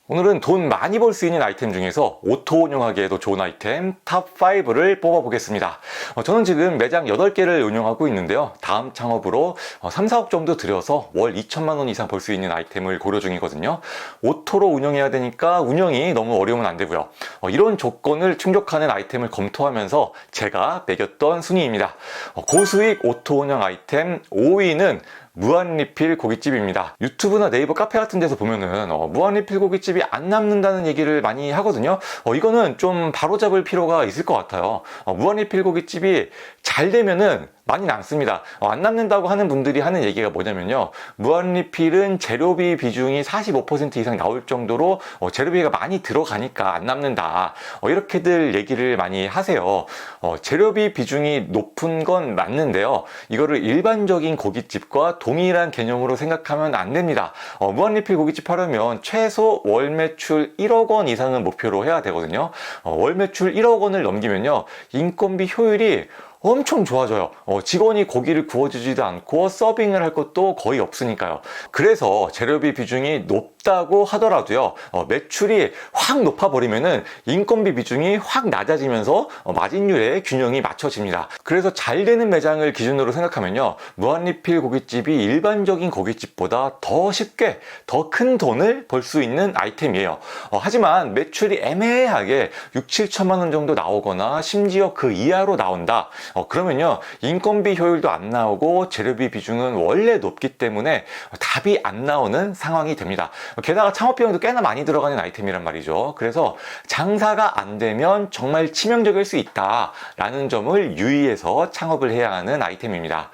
오늘은 돈 많이 벌 수 있는 아이템 중에서 오토 운영하기에도 좋은 아이템 탑 5를 뽑아보겠습니다. 저는 지금 매장 8개를 운영하고 있는데요. 다음 창업으로 3, 4억 정도 들여서 월 2천만 원 이상 벌 수 있는 아이템을 고려 중이거든요. 오토로 운영해야 되니까 운영이 너무 어려우면 안 되고요. 이런 조건을 충족하는 아이템을 검토하면서 제가 매겼던 순위입니다. 고수익 오토 운영 아이템 5위는 무한리필 고깃집입니다. 유튜브나 네이버 카페 같은 데서 보면은 무한리필 고깃집이 안 남는다는 얘기를 많이 하거든요. 이거는 좀 바로잡을 필요가 있을 것 같아요. 무한리필 고깃집이 잘 되면은 많이 남습니다. 안 남는다고 하는 분들이 하는 얘기가 뭐냐면요, 무한리필은 재료비 비중이 45% 이상 나올 정도로 재료비가 많이 들어가니까 안 남는다, 이렇게들 얘기를 많이 하세요. 재료비 비중이 높은 건 맞는데요, 이거를 일반적인 고깃집과 동일한 개념으로 생각하면 안 됩니다. 무한리필 고깃집 하려면 최소 월 매출 1억 원 이상은 목표로 해야 되거든요. 월 매출 1억 원을 넘기면요, 인건비 효율이 엄청 좋아져요. 직원이 고기를 구워주지도 않고 서빙을 할 것도 거의 없으니까요. 그래서 재료비 비중이 높다고 하더라도요, 매출이 확 높아버리면은 인건비 비중이 확 낮아지면서 마진율의 균형이 맞춰집니다. 그래서 잘 되는 매장을 기준으로 생각하면요, 무한리필 고깃집이 일반적인 고깃집보다 더 쉽게 더 큰 돈을 벌 수 있는 아이템이에요. 하지만 매출이 애매하게 6, 7천만 원 정도 나오거나 심지어 그 이하로 나온다. 그러면요, 인건비 효율도 안 나오고 재료비 비중은 원래 높기 때문에 답이 안 나오는 상황이 됩니다. 게다가 창업 비용도 꽤나 많이 들어가는 아이템이란 말이죠. 그래서 장사가 안 되면 정말 치명적일 수 있다라는 점을 유의해서 창업을 해야 하는 아이템입니다.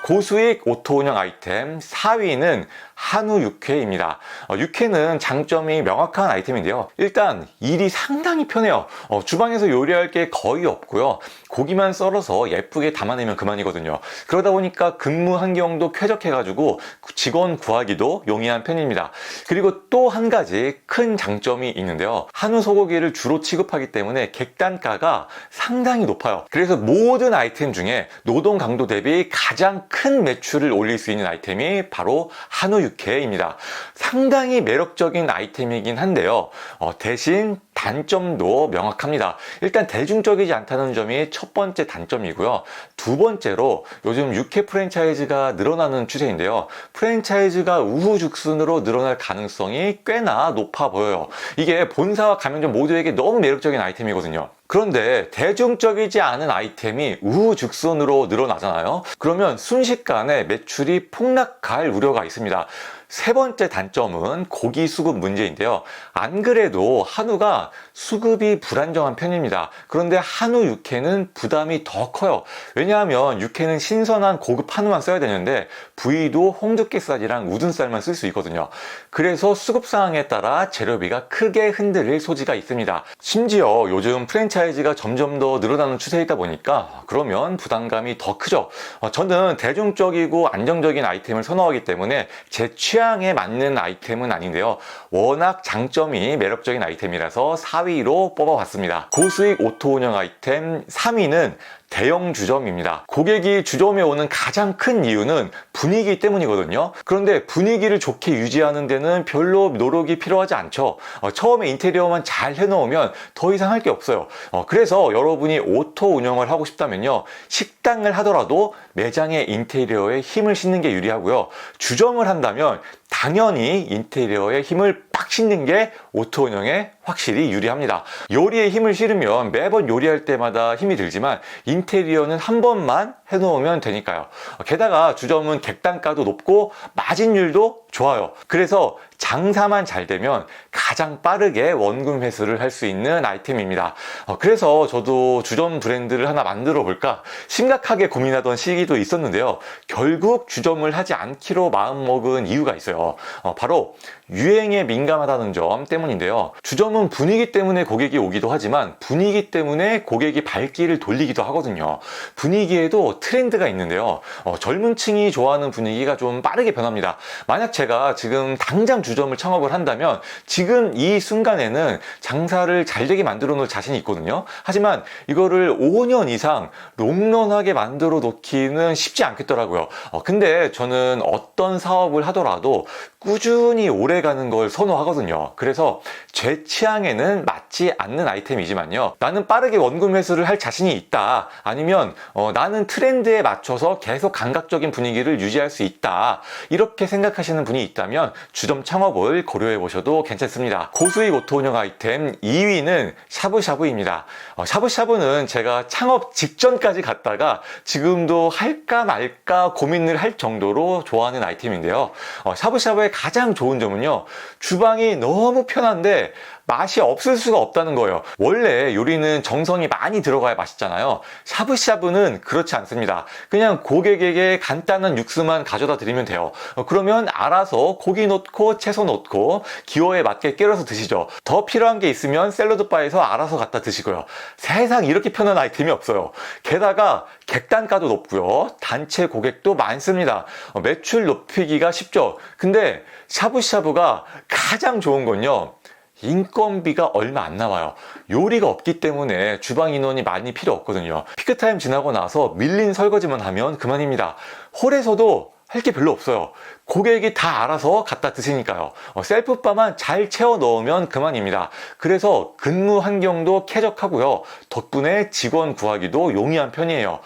고수익 오토 운영 아이템 4위는 한우 육회입니다. 육회는 장점이 명확한 아이템인데요, 일단 일이 상당히 편해요. 주방에서 요리할 게 거의 없고요, 고기만 썰어서 예쁘게 담아내면 그만이거든요. 그러다 보니까 근무 환경도 쾌적해가지고 직원 구하기도 용이한 편입니다. 그리고 또 한 가지 큰 장점이 있는데요, 한우 소고기를 주로 취급하기 때문에 객단가가 상당히 높아요. 그래서 모든 아이템 중에 노동 강도 대비 가장 큰 매출을 올릴 수 있는 아이템이 바로 한우 육회입니다. 상당히 매력적인 아이템이긴 한데요, 대신 단점도 명확합니다. 일단 대중적이지 않다는 점이 첫 번째 단점이고요. 두 번째로 요즘 육회 프랜차이즈가 늘어나는 추세인데요, 프랜차이즈가 우후죽순으로 늘어날 가능성이 꽤나 높아 보여요. 이게 본사와 가맹점 모두에게 너무 매력적인 아이템이거든요. 그런데 대중적이지 않은 아이템이 우후죽순으로 늘어나잖아요. 그러면 순식간에 매출이 폭락할 우려가 있습니다. 세 번째 단점은 고기 수급 문제인데요, 안 그래도 한우가 수급이 불안정한 편입니다. 그런데 한우 육회는 부담이 더 커요. 왜냐하면 육회는 신선한 고급 한우만 써야 되는데 부위도 홍두깨살이랑 우둔살만 쓸 수 있거든요. 그래서 수급 상황에 따라 재료비가 크게 흔들릴 소지가 있습니다. 심지어 요즘 프랜차이즈가 점점 더 늘어나는 추세이다 보니까 그러면 부담감이 더 크죠. 저는 대중적이고 안정적인 아이템을 선호하기 때문에 제 취향에 맞는 아이템은 아닌데요, 워낙 장점이 매력적인 아이템이라서 4위로 뽑아봤습니다. 고수익 오토 운영 아이템 3위는 대형 주점입니다. 고객이 주점에 오는 가장 큰 이유는 분위기 때문이거든요. 그런데 분위기를 좋게 유지하는 데는 별로 노력이 필요하지 않죠. 처음에 인테리어만 잘 해놓으면 더 이상 할 게 없어요. 그래서 여러분이 오토 운영을 하고 싶다면요, 식당을 하더라도 매장의 인테리어에 힘을 싣는 게 유리하고요, 주점을 한다면 당연히 인테리어에 힘을 빡 싣는 게 오토 운영에 확실히 유리합니다. 요리에 힘을 실으면 매번 요리할 때마다 힘이 들지만 인테리어는 한 번만 해놓으면 되니까요. 게다가 주점은 객단가도 높고 마진율도 좋아요. 그래서 장사만 잘 되면 가장 빠르게 원금 회수를 할 수 있는 아이템입니다. 그래서 저도 주점 브랜드를 하나 만들어 볼까 심각하게 고민하던 시기도 있었는데요, 결국 주점을 하지 않기로 마음먹은 이유가 있어요. 바로 유행에 민감하다는 점 때문인데요, 주점은 분위기 때문에 고객이 오기도 하지만 분위기 때문에 고객이 발길을 돌리기도 하거든요. 분위기에도 또 트렌드가 있는데요. 젊은 층이 좋아하는 분위기가 좀 빠르게 변합니다. 만약 제가 지금 당장 주점을 창업을 한다면 지금 이 순간에는 장사를 잘 되게 만들어 놓을 자신이 있거든요. 하지만 이거를 5년 이상 롱런하게 만들어 놓기는 쉽지 않겠더라고요. 근데 저는 어떤 사업을 하더라도 꾸준히 오래 가는 걸 선호하거든요. 그래서 제 취향에는 맞지 않는 아이템이지만요. 나는 빠르게 원금 회수를 할 자신이 있다. 아니면 나는 트렌드에 맞춰서 계속 감각적인 분위기를 유지할 수 있다. 이렇게 생각하시는 분이 있다면 주점 창업을 고려해 보셔도 괜찮습니다. 고수익 오토 운영 아이템 2위는 샤브샤브입니다. 샤브샤브는 제가 창업 직전까지 갔다가 지금도 할까 말까 고민을 할 정도로 좋아하는 아이템인데요. 샤브샤브의 가장 좋은 점은요, 주방이 너무 편한데 맛이 없을 수가 없다는 거예요. 원래 요리는 정성이 많이 들어가야 맛있잖아요. 샤브샤브는 그렇지 않습니다. 그냥 고객에게 간단한 육수만 가져다 드리면 돼요. 그러면 알아서 고기 넣고 채소 넣고 기호에 맞게 끓여서 드시죠. 더 필요한 게 있으면 샐러드 바에서 알아서 갖다 드시고요. 세상 이렇게 편한 아이템이 없어요. 게다가 객단가도 높고요. 단체 고객도 많습니다. 매출 높이기가 쉽죠. 근데 샤브샤브가 가장 좋은 건요, 인건비가 얼마 안 나와요. 요리가 없기 때문에 주방 인원이 많이 필요 없거든요. 피크타임 지나고 나서 밀린 설거지만 하면 그만입니다. 홀에서도 할 게 별로 없어요. 고객이 다 알아서 갖다 드시니까요. 셀프바만 잘 채워 넣으면 그만입니다. 그래서 근무 환경도 쾌적하고요. 덕분에 직원 구하기도 용이한 편이에요.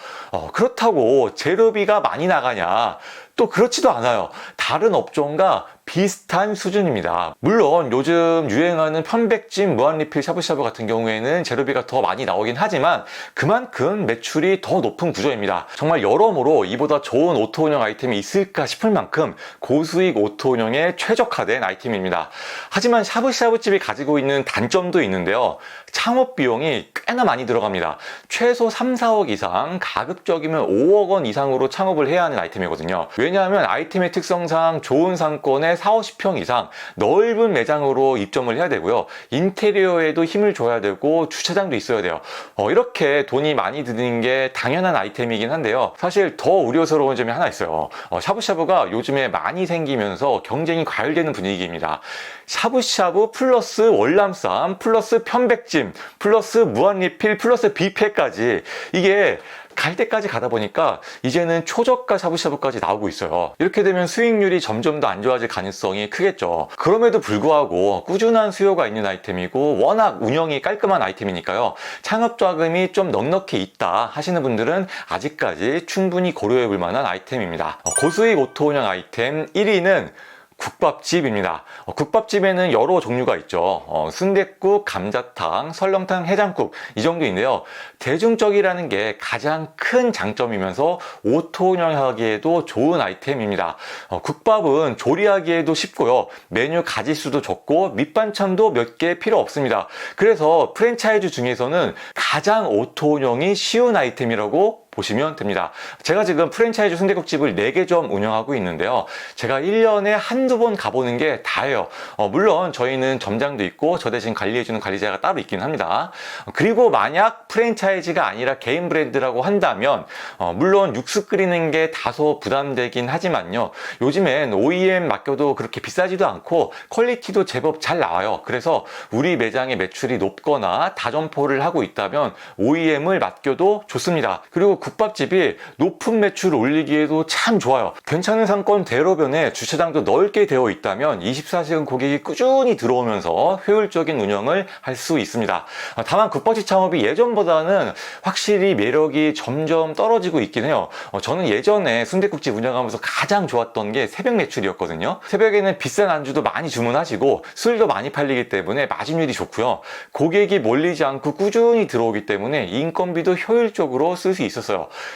그렇다고 재료비가 많이 나가냐? 또 그렇지도 않아요. 다른 업종과 비슷한 수준입니다. 물론 요즘 유행하는 편백찜 무한리필 샤브샤브 같은 경우에는 재료비가 더 많이 나오긴 하지만 그만큼 매출이 더 높은 구조입니다. 정말 여러모로 이보다 좋은 오토 운영 아이템이 있을까 싶을 만큼 고수익 오토 운영에 최적화된 아이템입니다. 하지만 샤브샤브집이 가지고 있는 단점도 있는데요. 창업 비용이 꽤나 많이 들어갑니다. 최소 3, 4억 이상, 가급적이면 5억 원 이상으로 창업을 해야 하는 아이템이거든요. 왜냐하면 아이템의 특성상 좋은 상권에 4, 50평 이상 넓은 매장으로 입점을 해야 되고요. 인테리어에도 힘을 줘야 되고 주차장도 있어야 돼요. 이렇게 돈이 많이 드는 게 당연한 아이템이긴 한데요. 사실 더 우려스러운 점이 하나 있어요. 샤브샤브가 요즘에 많이 생기면서 경쟁이 과열되는 분위기입니다. 샤브샤브 플러스 월남쌈 플러스 편백찜 플러스 무한리필 플러스 뷔페까지, 이게 갈 때까지 가다 보니까 이제는 초저가 샤브샤브까지 나오고 있어요. 이렇게 되면 수익률이 점점 더 안 좋아질 가능성이 크겠죠. 그럼에도 불구하고 꾸준한 수요가 있는 아이템이고 워낙 운영이 깔끔한 아이템이니까요. 창업 자금이 좀 넉넉히 있다 하시는 분들은 아직까지 충분히 고려해 볼 만한 아이템입니다. 고수익 오토 운영 아이템 1위는 국밥집입니다. 국밥집에는 여러 종류가 있죠. 순댓국, 감자탕, 설렁탕, 해장국 이 정도인데요. 대중적이라는 게 가장 큰 장점이면서 오토 운영하기에도 좋은 아이템입니다. 국밥은 조리하기에도 쉽고요. 메뉴 가짓수도 적고 밑반찬도 몇 개 필요 없습니다. 그래서 프랜차이즈 중에서는 가장 오토 운영이 쉬운 아이템이라고 보시면 됩니다. 제가 지금 프랜차이즈 순댓국집을 4개점 운영하고 있는데요. 제가 1년에 한두 번 가보는 게 다예요. 물론 저희는 점장도 있고 저 대신 관리해주는 관리자가 따로 있긴 합니다. 그리고 만약 프랜차이즈가 아니라 개인 브랜드라고 한다면 물론 육수 끓이는 게 다소 부담되긴 하지만요. 요즘엔 OEM 맡겨도 그렇게 비싸지도 않고 퀄리티도 제법 잘 나와요. 그래서 우리 매장의 매출이 높거나 다점포를 하고 있다면 OEM을 맡겨도 좋습니다. 그리고 국밥집이 높은 매출을 올리기에도 참 좋아요. 괜찮은 상권 대로변에 주차장도 넓게 되어 있다면 24시간 고객이 꾸준히 들어오면서 효율적인 운영을 할 수 있습니다. 다만 국밥집 창업이 예전보다는 확실히 매력이 점점 떨어지고 있긴 해요. 저는 예전에 순댓국집 운영하면서 가장 좋았던 게 새벽 매출이었거든요. 새벽에는 비싼 안주도 많이 주문하시고 술도 많이 팔리기 때문에 마진율이 좋고요. 고객이 몰리지 않고 꾸준히 들어오기 때문에 인건비도 효율적으로 쓸 수 있었어요.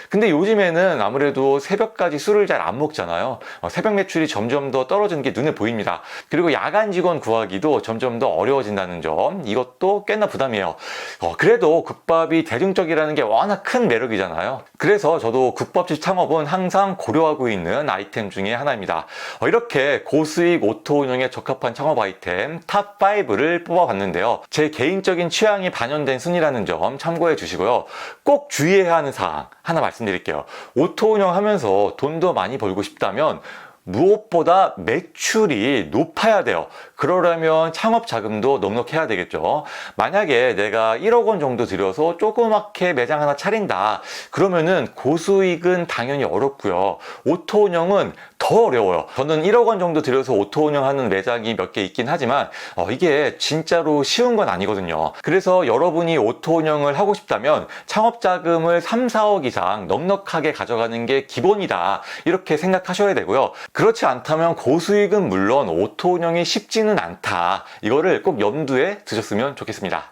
근데 요즘에는 아무래도 새벽까지 술을 잘 안 먹잖아요. 새벽 매출이 점점 더 떨어지는 게 눈에 보입니다. 그리고 야간 직원 구하기도 점점 더 어려워진다는 점, 이것도 꽤나 부담이에요. 그래도 국밥이 대중적이라는 게 워낙 큰 매력이잖아요. 그래서 저도 국밥집 창업은 항상 고려하고 있는 아이템 중에 하나입니다. 이렇게 고수익 오토 운영에 적합한 창업 아이템 탑 5를 뽑아봤는데요. 제 개인적인 취향이 반영된 순위라는 점 참고해 주시고요. 꼭 주의해야 하는 사항, 주의사항 하나 말씀드릴게요. 오토 운영하면서 돈도 많이 벌고 싶다면 무엇보다 매출이 높아야 돼요. 그러려면 창업 자금도 넉넉해야 되겠죠. 만약에 내가 1억 원 정도 들여서 조그맣게 매장 하나 차린다. 그러면은 고수익은 당연히 어렵고요. 오토 운영은 더 어려워요. 저는 1억 원 정도 들여서 오토 운영하는 매장이 몇 개 있긴 하지만 이게 진짜로 쉬운 건 아니거든요. 그래서 여러분이 오토 운영을 하고 싶다면 창업 자금을 3, 4억 이상 넉넉하게 가져가는 게 기본이다. 이렇게 생각하셔야 되고요. 그렇지 않다면 고수익은 물론 오토 운영이 쉽지는 않다. 이거를 꼭 염두에 두셨으면 좋겠습니다.